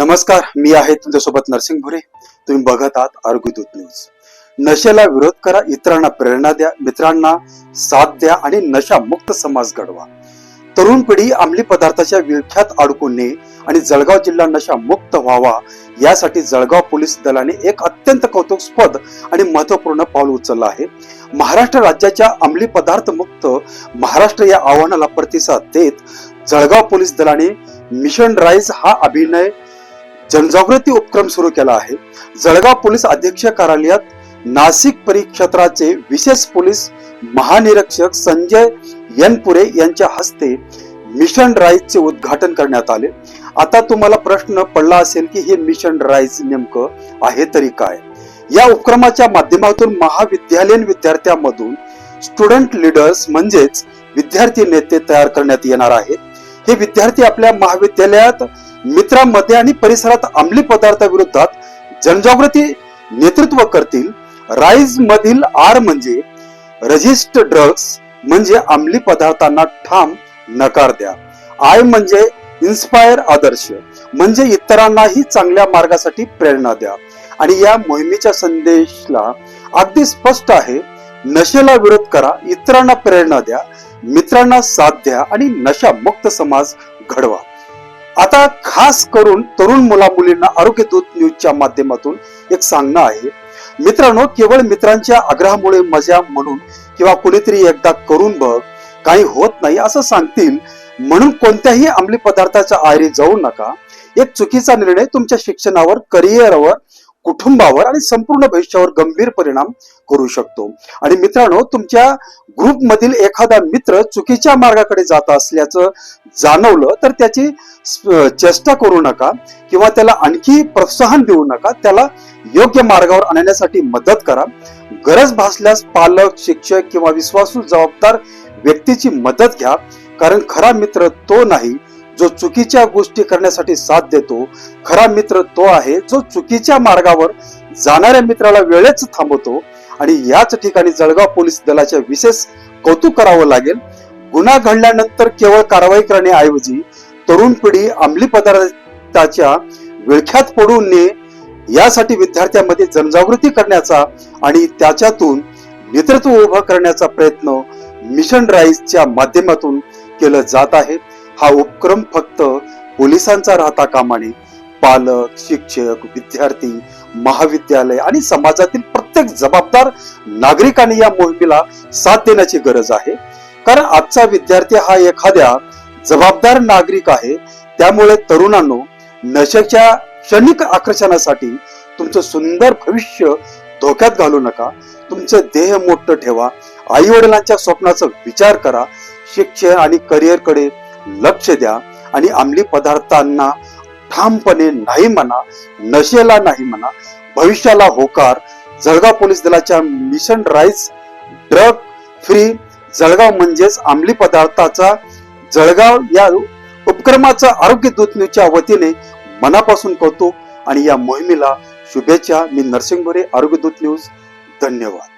नमस्कार, मी आहे तुमच्यासोबत नरसिंग भुरे. तुम्ही बघत आहात आरोग्यदूत न्यूज. नशेला विरोध करा, इतरांना प्रेरणा द्या, मित्रांना साथ द्या आणि नशा मुक्त समाज घडवा. तरुण पिढी अंमली पदार्थाच्या विळख्यात अडकू नये आणि जळगाव जिल्हा नशा मुक्त व्हावा यासाठी जळगाव पोलीस दलाने एक अत्यंत कौतुकास्पद आणि महत्त्वपूर्ण पाऊल उचललं आहे. महाराष्ट्र राज्याच्या अंमली पदार्थ मुक्त महाराष्ट्र या आव्हानाला प्रतिसाद देत जळगाव पोलीस दलाने मिशन राईज हा अभिनय जनजागृती उपक्रम सुरू केला आहे. जळगाव पोलीस अधीक्षक कार्यालयात नाशिक परिक्षेत्राचे विशेष पोलीस महानिरीक्षक संजय यनपुरे यांच्या हस्ते मिशन राईजचे उद्घाटन करण्यात आले. आता तुम्हाला प्रश्न पडला असेल की हे मिशन राईज नेमकं आहे तरी काय. या उपक्रमाच्या माध्यमातून महाविद्यालयीन विद्यार्थ्यांमधून स्टुडंट लीडर्स म्हणजेच विद्यार्थी नेते तयार करण्यात येणार आहेत. हे विद्यार्थी आपल्या महाविद्यालयात मित्रांमध्ये आणि परिसरात अंमली पदार्थाविरोधात जनजागृती नेतृत्व करतील. राईज मधील आर म्हणजे रजिस्ट ड्रग्स म्हणजे अंमली पदार्थांना ठाम नकार द्या. आय म्हणजे इन्स्पायर आदर्श म्हणजे इतरांनाही चांगल्या मार्गासाठी प्रेरणा द्या. आणि या मोहिमेच्या संदेशला अगदी स्पष्ट आहे. नशेला विरोध करा, इतरांना प्रेरणा द्या, मित्रांना साथ द्या आणि नशा मुक्त समाज घडवा. आता खास करून तरुण मुला मुलींना आरोग्यदूत न्यूजच्या माध्यमातून एक सांगणं आहे. मित्रांनो, केवळ मित्रांच्या आग्रहामुळे मजा म्हणून किंवा कुणीतरी एकदा करून बघ, काही होत नाही असं सांगतील म्हणून कोणत्याही अंमली पदार्थाच्या आहारी जाऊ नका. एक चुकीचा निर्णय तुमच्या शिक्षणावर, करिअरवर, कुटुंबावर आणि संपूर्ण भविष्यावर गंभीर परिणाम करू शकतो. आणि मित्रांनो, तुमच्या ग्रुप मधील एखादा मित्र चुकीच्या मार्गाकडे जात असल्याचं जाणवलं तर त्याची चेष्टा करू नका किंवा त्याला आणखी प्रोत्साहन देऊ नका. त्याला योग्य मार्गावर आणण्यासाठी मदत करा. गरज भासल्यास पालक, शिक्षक किंवा विश्वासू जबाबदार व्यक्तीची मदत घ्या. कारण खरा मित्र तो नाही जो चुकीच्या गोष्टी करण्यासाठी साथ देतो. खरा मित्र तो आहे जो चुकीच्या मार्गावर जाणाऱ्या मित्राला वेळेच थांबवतो. आणि याच ठिकाणी जळगाव पोलीस दलाचे विशेष कौतुक करावं लागेल. गुन्हा घडल्यानंतर केवळ कारवाई करण्याऐवजी तरुण पिढी अंमली पदार्थाच्या विळख्यात पडू नये यासाठी विद्यार्थ्यांमध्ये जनजागृती करण्याचा आणि त्याच्यातून नेतृत्व उभं करण्याचा प्रयत्न मिशन राईजच्या माध्यमातून केलं जात आहे. हा उपक्रम फक्त पोलिसांचा राहता कामा नये. पालक, शिक्षक, विद्यार्थी, महाविद्यालय आणि समाजातील प्रत्येक जबाबदार नागरिकांनी या मोहिमेला साथ देण्याची गरज आहे. कारण आजचा विद्यार्थी हा एखाद्या जबाबदार नागरिक आहे. त्यामुळे तरुणांनो, नशेच्या क्षणिक आकर्षणासाठी तुमचं सुंदर भविष्य धोक्यात घालू नका. तुमचं देह मोठं ठेवा. आई वडिलांच्या स्वप्नाचा विचार करा. शिक्षण आणि करिअरकडे लक्ष द्या आणि अंमली पदार्थांना ठामपणे नाही म्हणा, नशेला नाही म्हणा, भविष्याला होकार. जळगाव पोलीस दलाच्या mission rise drug free Jalgaon म्हणजेच अंमली पदार्थाचा जळगाव या उपक्रमाचा आरोग्यदूत न्यूजच्या वतीने मनापासून कौतुक आणि या मोहिमेला शुभेच्छा. मी नरसिंग भुरे, आरोग्यदूत न्यूज. धन्यवाद.